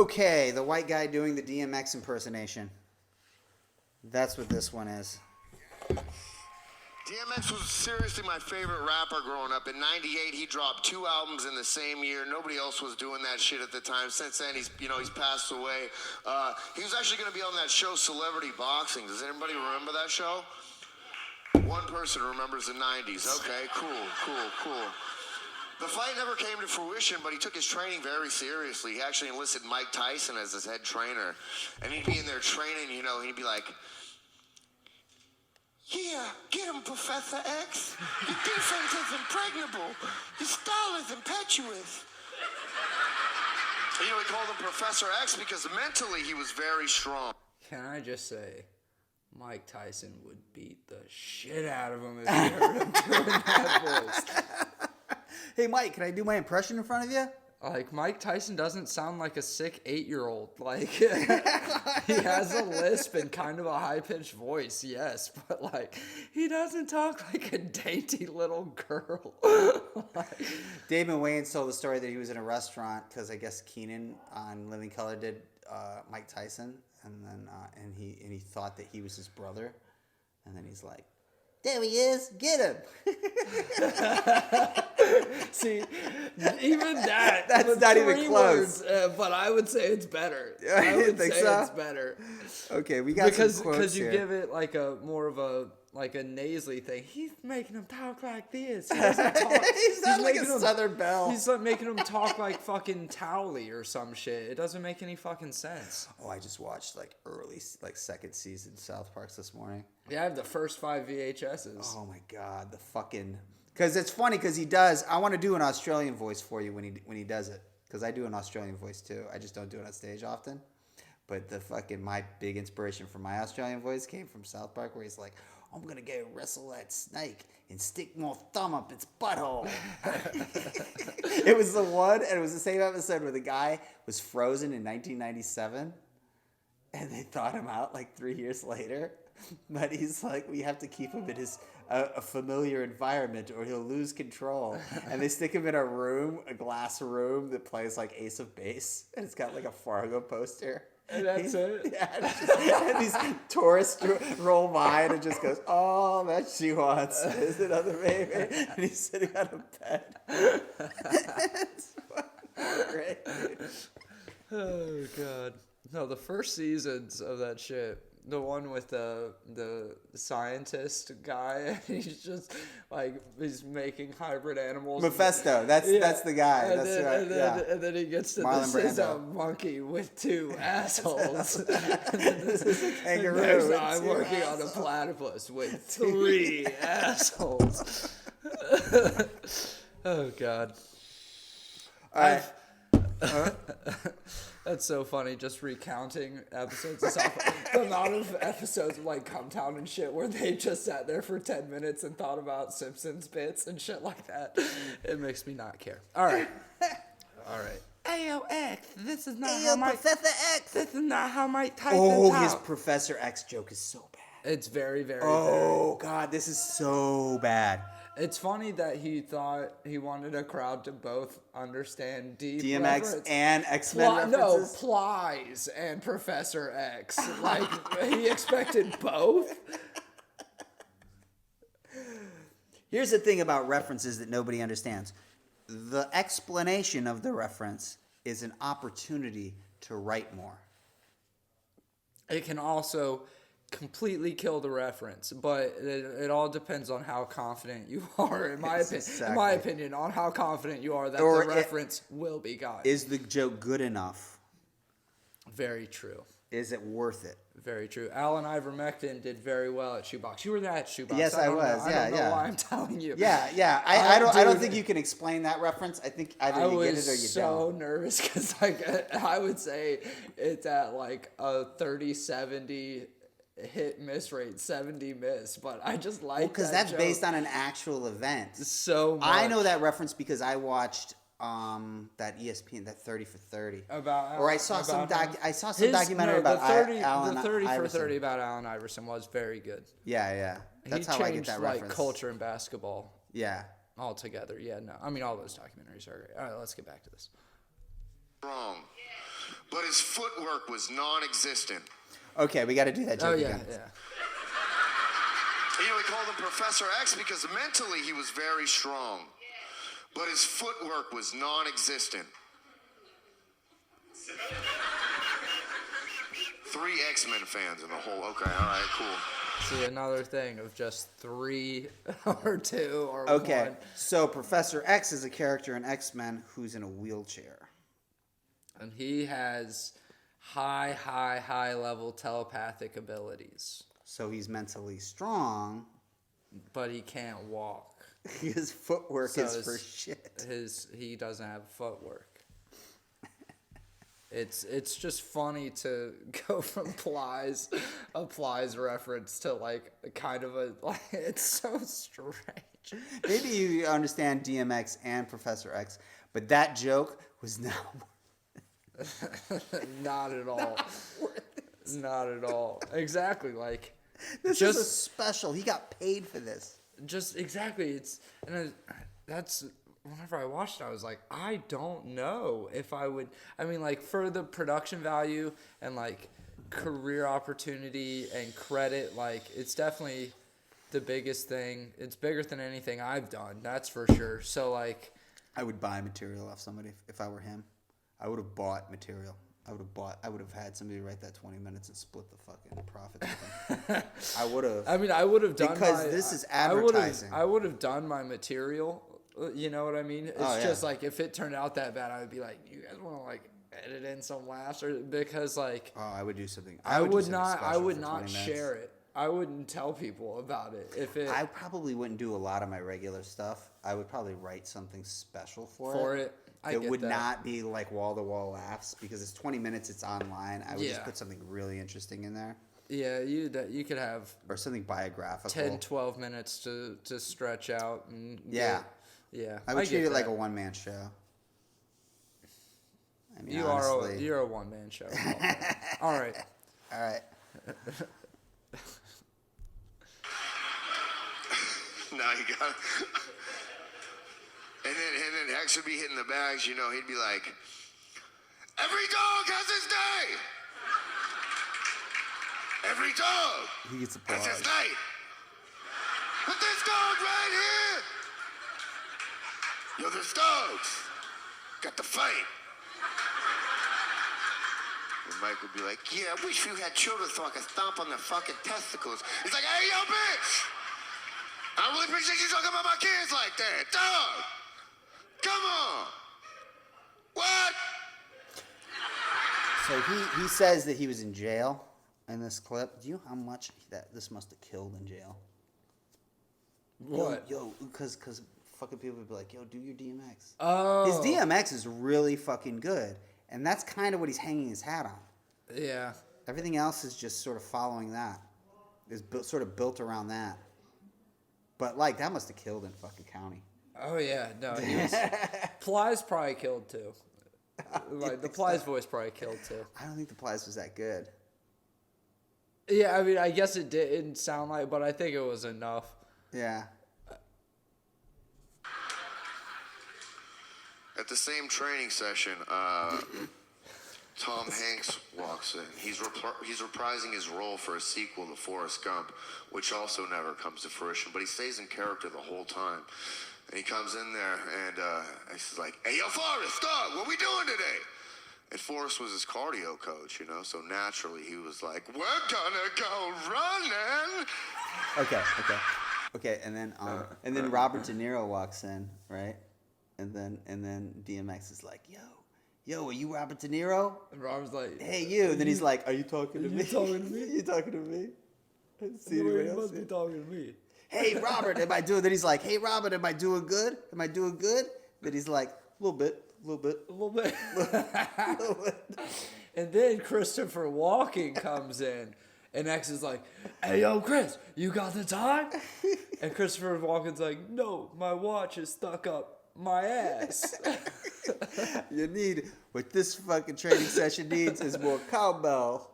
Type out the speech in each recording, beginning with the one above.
Okay, the white guy doing the DMX impersonation. That's what this one is. DMX was seriously my favorite rapper growing up. In '98, he dropped 2 albums in the same year. Nobody else was doing that shit at the time. Since then, he's passed away. He was actually going to be on that show, Celebrity Boxing. Does anybody remember that show? One person remembers the '90s. Okay, cool. The fight never came to fruition, but he took his training very seriously. He actually enlisted Mike Tyson as his head trainer. And he'd be in there training, he'd be like, "Yeah, get him, Professor X. Your defense is impregnable. Your style is impetuous." He called him Professor X because mentally he was very strong. Can I just say, Mike Tyson would beat the shit out of him if he heard him doing that voice. Hey, Mike, can I do my impression in front of you? Like, Mike Tyson doesn't sound like a sick 8-year-old. Like, he has a lisp and kind of a high-pitched voice, yes. But, like, he doesn't talk like a dainty little girl. Damon Wayans told the story that he was in a restaurant because I guess Keenan on Living Color did Mike Tyson. And then and he thought that he was his brother. And then he's like, "There he is, get him." See, even that's not even close. Words, but I would say it's better. I would say so? It's better. Okay, we got some quotes because you here. give it like a more of a nasally thing. He's making him talk like this. He doesn't talk. He's not like a Southern Belle. He's like making him talk like fucking Towley or some shit. It doesn't make any fucking sense. Oh, I just watched second season South Park this morning. Yeah, I have the first 5 VHSs. Oh my god, the fucking. Because it's funny because he does. I want to do an Australian voice for you when he does it. Because I do an Australian voice too. I just don't do it on stage often. But my big inspiration for my Australian voice came from South Park, where he's like, "I'm gonna go wrestle that snake and stick more thumb up its butthole." It was the one, and it was the same episode where the guy was frozen in 1997, and they thawed him out like 3 years later. But he's like, we have to keep him in his a familiar environment, or he'll lose control. And they stick him in a glass room that plays like Ace of Base, and it's got like a Fargo poster. And that's it? Yeah, and these tourists roll by, and it just goes, "Oh, that she wants is another baby." And he's sitting on a bed. It's fucking great, dude. Oh, God. No, the first seasons of that shit, the one with the scientist guy, he's just like, he's making hybrid animals. Mephisto, that's the guy. And then he gets to Marlon this is a Brando. monkey with 2 assholes. This is a kangaroo. There's with I'm 2 working on a platypus with 3 assholes. Oh, God. All right. That's so funny, just recounting episodes of South Park. The amount of episodes of like Come Town and shit where they just sat there for 10 minutes and thought about Simpsons bits and shit like that. It makes me not care. All right. AOX, this is not how Professor X. This is not how Mike Tyson His talks. Professor X joke is so bad. It's very, very, Oh, God, this is so bad. It's funny that he thought he wanted a crowd to both understand DMX reference. and X-Men references? Plies and Professor X. Like, he expected both. Here's the thing about references that nobody understands. The explanation of the reference is an opportunity to write more. It can also completely kill the reference, but it all depends on how confident you are, in my opinion, on how confident you are that the reference will be got. Is the joke good enough? Very true. Is it worth it? Very true. Alan Ivermectin did very well at Shoebox. You were there at Shoebox. Yes, I was. I don't know why I'm telling you. Yeah. I don't think you can explain that reference. I think either you get it or you don't. I was so nervous because I would say it's at like a 30-70 hit miss rate, 70 miss, but I just like because that's joke. Based on an actual event. So much. I know that reference because I watched that ESPN, that 30 for 30. I saw some documentary about Allen The 30 Iverson. for 30 about Allen Iverson was very good. Yeah. That's how I get that reference. He changed culture in basketball. Yeah. Altogether. Yeah, no. I mean, all those documentaries are great. All right, let's get back to this. Wrong. but his footwork was non-existent. Okay, we got to do that joke again. Yeah. You know, we called him Professor X because mentally he was very strong, but his footwork was non-existent. 3 X-Men fans in the whole. Okay, all right, cool. See, another thing of just 3 or 2 or Okay, 1. so Professor X is a character in X-Men who's in a wheelchair. And he has high level telepathic abilities. So he's mentally strong. But he can't walk. His footwork is for shit. He doesn't have footwork. It's just funny to go from a Plies reference to like kind of a like it's so strange. Maybe you understand DMX and Professor X, but that joke was not Not at all. Not at all. Exactly. Like this is a special. He got paid for this. Just exactly. That's whenever I watched it, I was like, I don't know if I would. I mean, like for the production value and like career opportunity and credit, like it's definitely the biggest thing. It's bigger than anything I've done. That's for sure. So like, I would buy material off somebody if I were him. I would have bought material. I would have had somebody write that 20 minutes and split the fucking profits with them. I would have. I mean, I would have done because this is advertising. I would have done my material. You know what I mean? It's just like if it turned out that bad, I would be like, you guys want to like edit in some laughs or because like. Oh, I would do something. I would not share it. I wouldn't tell people about it if it. I probably wouldn't do a lot of my regular stuff. I would probably write something special for it. It would not be like wall-to-wall laughs because it's 20 minutes. It's online. I would just put something really interesting in there. Yeah, you could have or something biographical. 10, 12 minutes to stretch out and yeah. I would treat it like a one-man show. I mean, you're a one-man show. All right. Now you got. And then X would be hitting the bags, you know, he'd be like, every dog has his day. Every dog he gets has his night. But this dog right here, yo, this dog's got to fight. And Mike would be like, yeah, I wish you had children so I could stomp on their fucking testicles. He's like, hey, yo, bitch. I really appreciate you talking about my kids like that. Dog. Come on! What? So he says that he was in jail in this clip. Do you know how much this must have killed in jail? What? Yo, because fucking people would be like, yo, do your DMX. Oh. His DMX is really fucking good. And that's kind of what he's hanging his hat on. Yeah. Everything else is just sort of following that. Is sort of built around that. But, like, that must have killed in fucking county. Oh yeah, no, he was. Plies probably killed too. Like the Plies voice probably killed too. I don't think the Plies was that good. Yeah, I mean, I guess it didn't sound like, but I think it was enough. Yeah. At the same training session, Tom Hanks walks in. He's reprising his role for a sequel to Forrest Gump, which also never comes to fruition, but he stays in character the whole time. And he comes in there, and he's like, hey, yo, Forrest, dog, what we doing today? And Forrest was his cardio coach, you know, so naturally he was like, we're gonna go running. Okay, and then Robert De Niro walks in, right? And then DMX is like, yo, are you Robert De Niro? And Robert's like, hey, you. And then he's like, are you talking to me? You talking to me? You talking to me? See anybody else? Must be talking to me. Hey, Robert, am I doing? Then he's like, hey, Robert, am I doing good? Am I doing good? Then he's like, a little bit. And then Christopher Walken comes in, and X is like, hey, yo, Chris, you got the time? And Christopher Walken's like, no, my watch is stuck up my ass. What this fucking training session needs is more cowbell.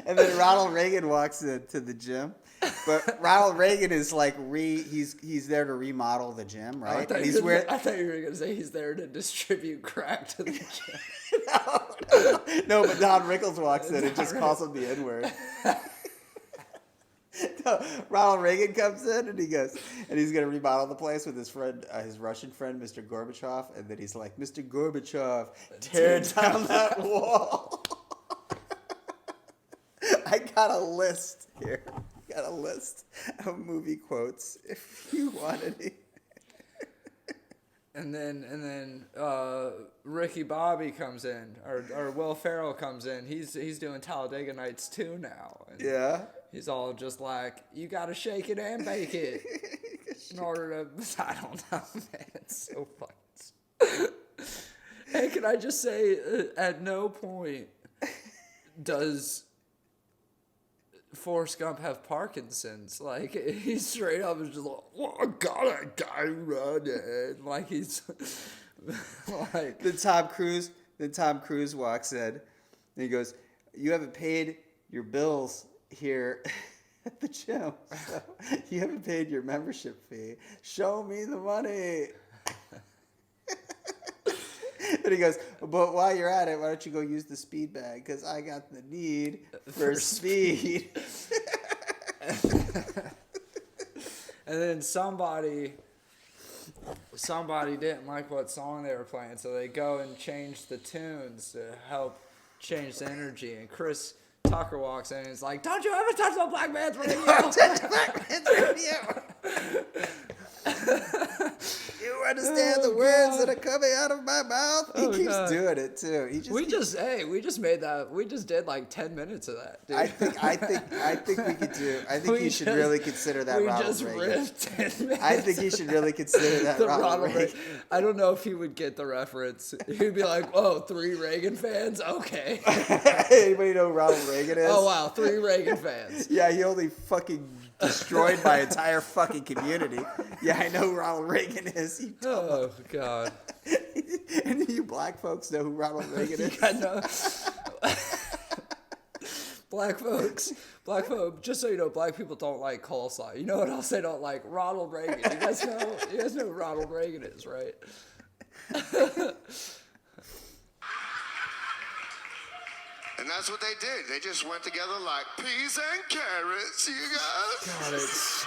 And then Ronald Reagan walks into the gym. But Ronald Reagan is like he's there to remodel the gym, right? I thought you were gonna say he's there to distribute crack to the gym. No, but Don Rickles walks in and just calls him the N-word. No, Ronald Reagan comes in and he goes, and he's gonna remodel the place with his friend, his Russian friend, Mr. Gorbachev, and then he's like, Mr. Gorbachev, tear down that wall. I got a list here. Got a list of movie quotes if you want any. And then Ricky Bobby comes in, or Will Ferrell comes in. He's doing Talladega Nights 2 now. And Yeah. he's all just like, you gotta shake it and bake it in order to. I don't know, man. It's so fucking. Hey, can I just say, at no point does Forrest Gump have Parkinson's. Like, he straight up is just like, oh, I got a guy running. Like, he's like. Then Tom Cruise walks in and he goes, you haven't paid your bills here at the gym. So you haven't paid your membership fee. Show me the money. And he goes, but while you're at it, why don't you go use the speed bag? Because I got the need for speed. And then somebody didn't like what song they were playing, so they go and change the tunes to help change the energy. And Chris Tucker walks in and is like, don't you ever touch the black man's radio. Touch black man's radio. You understand the words that are coming out of my mouth? He keeps doing it too. We just did like 10 minutes of that, dude. I think we could do. I think you should really consider that Ronald Reagan. Riffed 10 minutes. I think you should really consider that Ronald Reagan. I don't know if he would get the reference. He'd be like, "Oh, 3 Reagan fans? Okay." Anybody know who Ronald Reagan is? Oh wow, 3 Reagan fans. Yeah, he only fucking destroyed my entire fucking community. Yeah, I know who Ronald Reagan is. Oh God. And you black folks know who Ronald Reagan is? Yeah, no. Black folks, just so you know, black people don't like coleslaw. You know what else they don't like? Ronald Reagan. You guys know who Ronald Reagan is, right? And that's what they did. They just went together like peas and carrots, you guys. God, it's...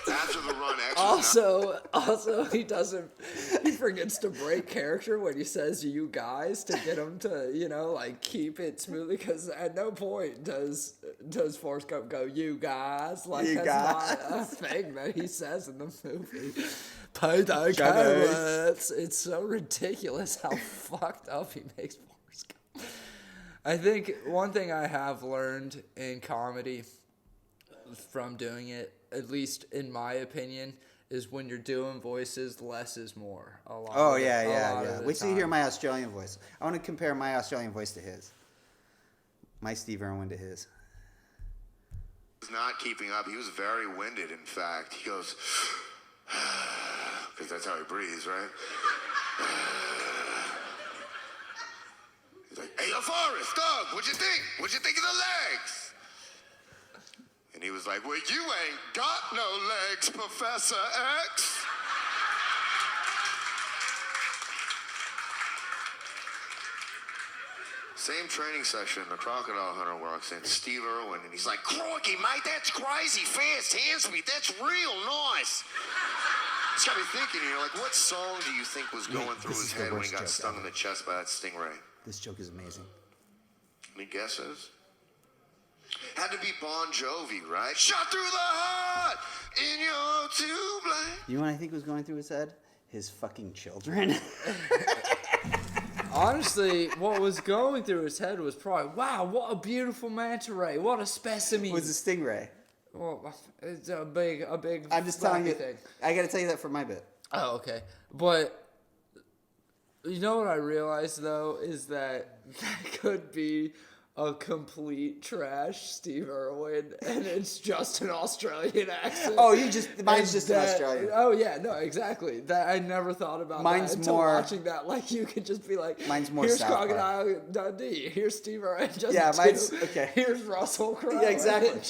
After the run, actually. Also, he forgets to break character when he says "you guys" to get him to, like keep it smoothly. Because at no point does Forrest Gump go "you guys." Like, that's not a thing that he says in the movie. Peas and carrots. It's so ridiculous how fucked up he makes Forrest Gump. I think one thing I have learned in comedy from doing it, at least in my opinion, is when you're doing voices, less is more. Yeah. Wait till you hear my Australian voice. I want to compare my Australian voice to his. My Steve Irwin to his. He was not keeping up. He was very winded, in fact. He goes, because that's how he breathes, right? He's like, hey, yo, Forrest, Doug, what'd you think? What'd you think of the legs? And he was like, well, you ain't got no legs, Professor X. Same training session, the crocodile hunter walks in, Steve Irwin, and he's like, crikey, mate, that's crazy fast hand speed. That's real nice. It's got me thinking, like, what song do you think was going through his head when he got stung in the chest by that stingray? This joke is amazing. Any guesses? Had to be Bon Jovi, right? Shot through the heart in your tube light. You know what I think was going through his head? His fucking children. Honestly, what was going through his head was probably, wow, what a beautiful manta ray. What a specimen. It was a stingray. Well, it's a big. I'm just telling you. Thing. I got to tell you that for my bit. Oh, okay. But you know what I realized though is that could be a complete trash Steve Irwin, and it's just an Australian accent. Oh, mine's just an that, Australian. Oh yeah, no, exactly. That I never thought about. Mine's that until more watching that. Like you could just be like, mine's more here's South Park. Crocodile Dundee, here's Steve Irwin. Just Yeah, mine's okay. Here's Russell Crowe. Yeah, exactly. It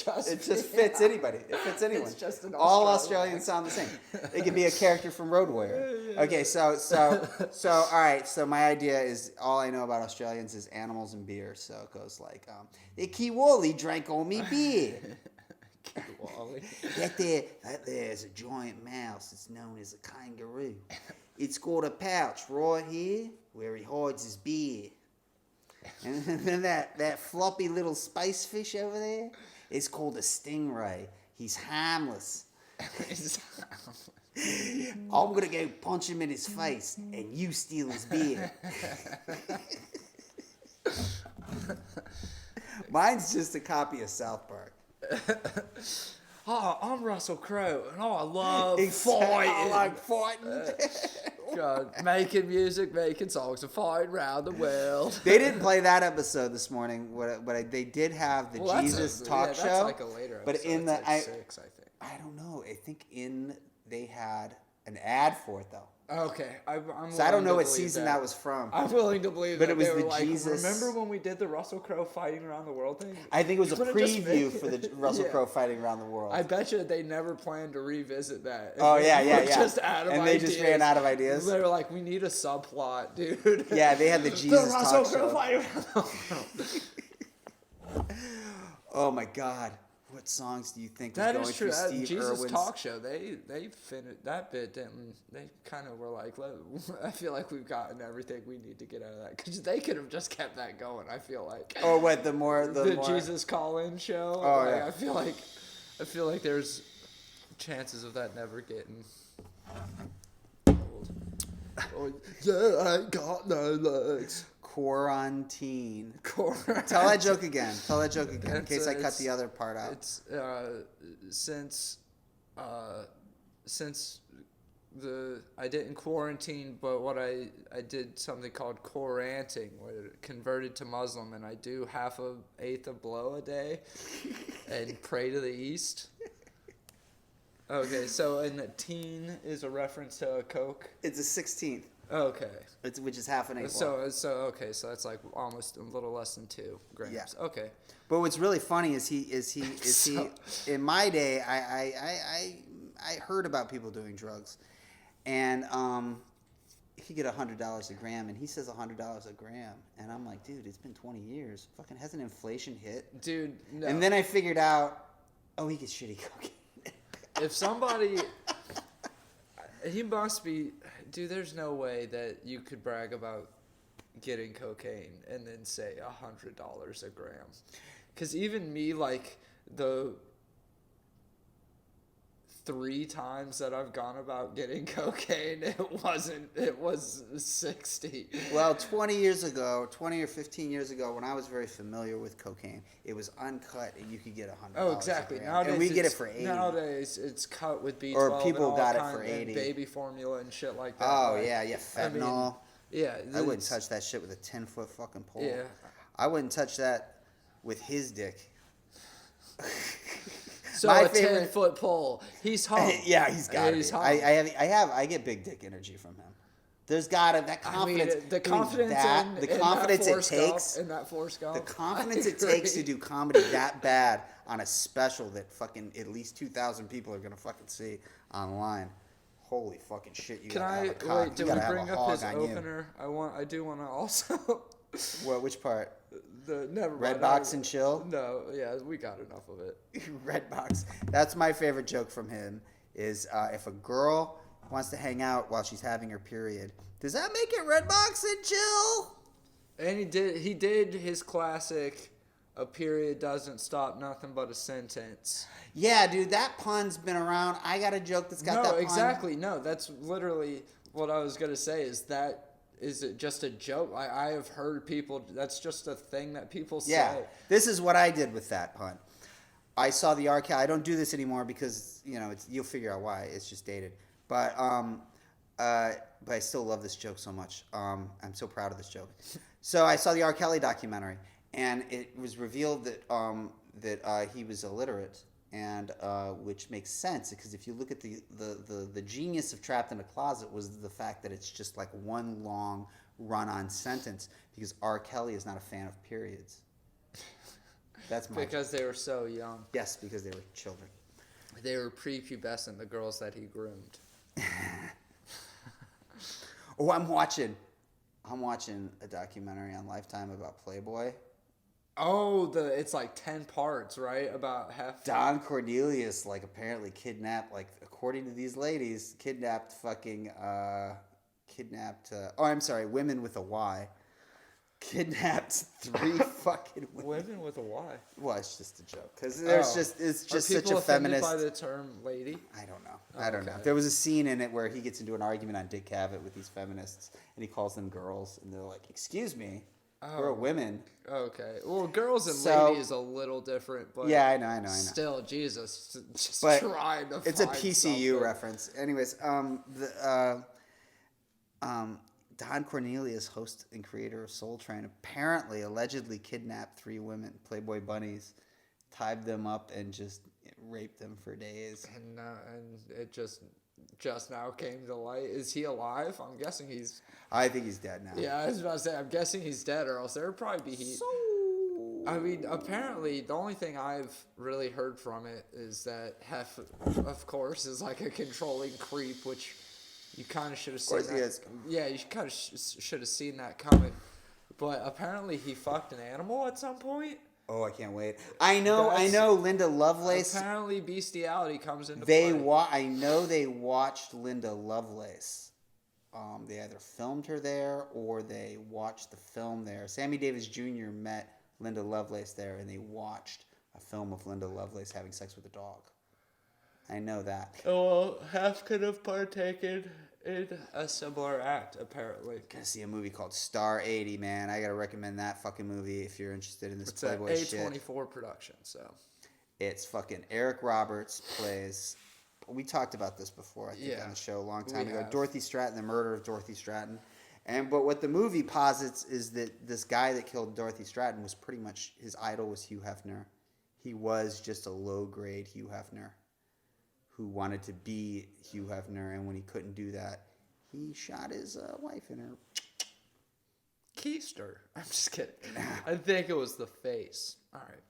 just fits anybody. It fits anyone. It's just an All Australian Australians sound the same. It could be a character from Road Warrior. Okay, so all right. So my idea is all I know about Australians is animals and beer. So it goes like, the Kiwali drank all me beer. That there is a giant mouse. It's known as a kangaroo. It's got a pouch right here where he hides his beer. And then that floppy little space fish over there, it's called a stingray. He's harmless. I'm gonna go punch him in his face, and you steal his beer. Mine's just a copy of South Park. Oh, I'm Russell Crowe, and I love Exactly. fighting. I like fighting. God, making music, making songs, and fighting around the world. They didn't play that episode this morning, but they did have the Jesus talk show. That's like a later episode. But in it's the like 6, I think. I don't know. I think they had an ad for it though. Okay, I'm So I don't know willing what to believe season that was from. I'm willing to believe But that it was they were the like, Jesus- remember when we did the Russell Crowe fighting around the world thing? I think it was a Couldn't just preview make- for the Russell Yeah. Crowe fighting around the world. I bet you they never planned to revisit that. Oh, yeah. Just out of And ideas. they just ran out of ideas? They were like, we need a subplot, dude. Yeah, they had the Jesus the Russell talk Crowe show. fighting around the world. Oh my God. What songs do you think was That going is true. through That Steve Jesus Irwin's? talk show, they finished that bit. Didn't they? Kind of were like, I feel like we've gotten everything we need to get out of that because they could have just kept that going. I feel like. Or what? The more Jesus call-in show. Oh, like, yeah. I feel like there's chances of that never getting old. Oh, yeah, I ain't got no legs. Quarantine. Correct. Tell that joke again. Tell that joke again in case I cut it's- the other part out. It's since I didn't quarantine, but what I did something called quaranting, where I converted to Muslim, and I do half a eighth of blow a day, and pray to the east. Okay, so and the teen is a reference to a Coke. It's a 16th. Okay. Which is half an eighth. So okay, so that's like almost a little less than 2 grams. Yeah. Okay. But what's really funny is he in my day I heard about people doing drugs, and he get $100 a gram, and he says $100 a gram, and I'm like, dude, it's been 20 years. Fucking hasn't inflation hit? Dude, no. And then I figured out, oh, he gets shitty cocaine. If somebody, he must be, dude, there's no way that you could brag about getting cocaine and then say $100 a gram. Because even me, like, the 3 times that I've gone about getting cocaine, it was 60. Well, 20 or 15 years ago, when I was very familiar with cocaine, it was uncut and you could get $100. Oh, exactly. A gram. Nowadays, and we get it for 80. Nowadays, it's cut with B12 Or people and all got it kind for and 80. baby formula and shit like that. Oh, like, yeah, fentanyl. Yeah. I wouldn't touch that shit with a 10-foot fucking pole. Yeah. I wouldn't touch that with his dick. So My a favorite- 10-foot pole. He's home. Yeah, he's got He's it. home. I get big dick energy from him. There's got that confidence. the confidence the confidence it takes. in that Forrest Gump. The confidence it takes to do comedy that bad on a special that fucking at least 2,000 people are gonna fucking see online. Holy fucking shit! You Can gotta I have a cock. wait? You Did we gotta have bring a up hog his on you. opener? I do want to also. What? Which part? Never mind. Red box and chill. No, yeah, we got enough of it. Red box. That's my favorite joke from him. Is if a girl wants to hang out while she's having her period, does that make it red box and chill? And he did his classic. A period doesn't stop nothing but a sentence. Yeah, dude, that pun's been around. I got a joke that's got that No, pun. exactly. No, that's literally what I was gonna say. Is it just a joke? I have heard people. That's just a thing that people say. Yeah, this is what I did with that pun. I saw the R. Kelly. I don't do this anymore because you'll figure out why. It's just dated. But I still love this joke so much. I'm so proud of this joke. So I saw the R. Kelly documentary, and it was revealed that he was illiterate, and which makes sense because if you look at the genius of Trapped in a Closet was the fact that it's just like one long run-on sentence because R. Kelly is not a fan of periods. That's my because they were so young. Yes, because they were children. They were prepubescent, the girls that he groomed. Oh, I'm watching a documentary on Lifetime about Playboy. Oh, it's like 10 parts, right? About half. Don Cornelius, like, apparently kidnapped, like, according to these ladies, women with a Y. Kidnapped 3 fucking women with a Y. Well, it's just a joke because it's just such a feminist. By the term lady? I don't know. I don't know. There was a scene in it where he gets into an argument on Dick Cavett with these feminists, and he calls them girls, and they're like, "Excuse me, we're women." Okay. Well, girls and lady is a little different, but yeah, I know. Still, Jesus, just but trying to. It's a find PCU something. reference. Anyways, Don Cornelius, host and creator of Soul Train, apparently allegedly kidnapped 3 women, Playboy bunnies, tied them up, and just raped them for days. And it just now came to light. Is he alive? I'm guessing he's. I think he's dead now. Yeah, I was about to say, I'm guessing he's dead, or else there would probably be heat. I mean, apparently, the only thing I've really heard from it is that Hef, of course, is like a controlling creep, which. You kind of should have seen that. He is. Yeah, you kind of should have seen that coming. But apparently he fucked an animal at some point. Oh, I can't wait. I know Linda Lovelace. Apparently bestiality comes into play. I know they watched Linda Lovelace. They either filmed her there or they watched the film there. Sammy Davis Jr. met Linda Lovelace there and they watched a film of Linda Lovelace having sex with a dog. I know that. Well, Hef could have partaken in a similar act, apparently. Gotta see a movie called Star 80, man. I gotta recommend that fucking movie if you're interested in this It's Playboy shit. It's an A24 production, so. It's fucking Eric Roberts plays. We talked about this before, I think, on the show a long time ago. Dorothy Stratton, the murder of Dorothy Stratton. But what the movie posits is that this guy that killed Dorothy Stratton was pretty much, his idol was Hugh Hefner. He was just a low-grade Hugh Hefner who wanted to be Hugh Hefner, and when he couldn't do that, he shot his wife in her. Keister. I'm just kidding. I think it was the face. All right.